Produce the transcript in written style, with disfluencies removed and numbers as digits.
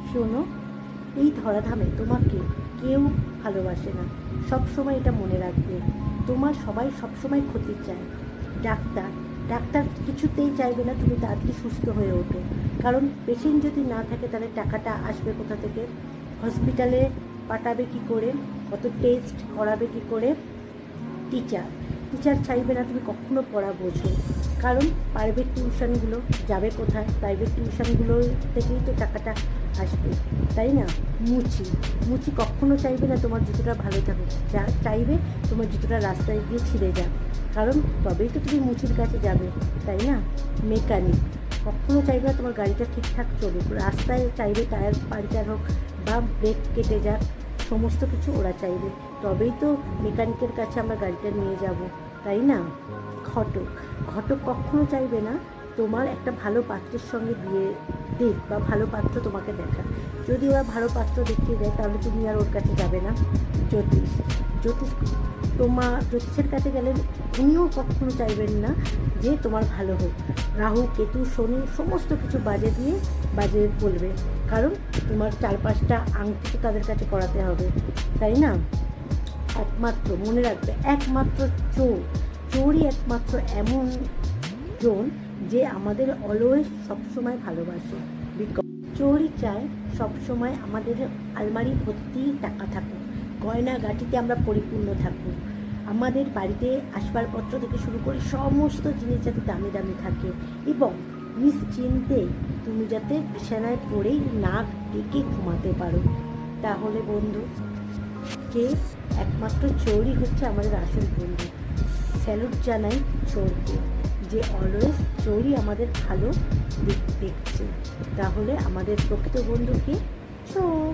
শোনো, এই ধরাধামে তোমাকে কেউ ভালোবাসে না। সব সময় এটা মনে রাখবে। তোমার সবাই সবসময় ক্ষতি চায়। ডাক্তার ডাক্তার কিছুতেই চাইবে না তুমি তাড়াতাড়ি সুস্থ হয়ে ওঠো, কারণ পেশেন্ট যদি না থাকে তাহলে টাকাটা আসবে কোথা থেকে? হসপিটালে পাঠাবে কি করে? কত টেস্ট করাবে কি করে? টিচার টিচার চাইবে না তুমি কখনো পড়া বোঝো, কারণ প্রাইভেট টিউশনগুলো যাবে কোথায়? প্রাইভেট টিউশনগুলো থেকেই তো টাকাটা আসবে, তাই না? মুচি মুচি কখনো চাইবে না তোমার জুতোটা ভালো থাকুক, যা চাইবে তোমার জুতোটা রাস্তায় গিয়ে ছিঁড়ে যাক, কারণ তবেই তো তুমি মুচির কাছে যাবে, তাই না? মেকানিক কখনো চাইবে না তোমার গাড়িটা ঠিকঠাক চলুক, রাস্তায় চাইবে টায়ার পাঞ্চার হোক বা ব্রেক কেটে যাক, সমস্ত কিছু ওরা চাইবে, তবেই তো মেকানিকের কাছে আমরা গাড়িটা নিয়ে যাব, তাই না? ঘটক ঘটক কখনো চাইবে না তোমার একটা ভালো পাত্রের সঙ্গে বিয়ে দিক বা ভালো পাত্র তোমাকে দেখা, যদি ওরা ভালো পাত্র দেখিয়ে দেয় তাহলে তুমি আর ওর কাছে যাবে না। জ্যোতিষ জ্যোতিষ জ্যোতিষের কাছে গেলে উনিও কখনো চাইবেন না যে তোমার ভালো হোক। রাহু কেতু শনি সমস্ত কিছু বাজে বলবে, কারণ তোমার 4-5টা আংটি তো তাদের কাছে করাতে হবে, তাই না? একমাত্র মনে রাখবে, একমাত্র চোরই একমাত্র এমন জন যে আমাদের অলওয়েজ সবসময় ভালোবাসে। চোরই চায় সবসময় আমাদের আলমারি ভর্তি টাকা থাকুক, গয়নাগাটিতে আমরা পরিপূর্ণ থাকুক, আমাদের বাড়িতে আসবাবপত্র থেকে শুরু করে সমস্ত জিনিস যাতে দামি দামি থাকে, এবং নিশ্চিন্তে তুমি যাতে বিছানায় পড়েই নাক ডেকে ঘুমাতে পারো। তাহলে বন্ধু, কে? একমাত্র চোরই হচ্ছে আমাদের আসল বন্ধু। স্যালুট জানাই চোরকে, যে অলওয়েজ চোরই আমাদের ভালো দিক দেখছে। তাহলে আমাদের প্রকৃত বন্ধুকে চোর।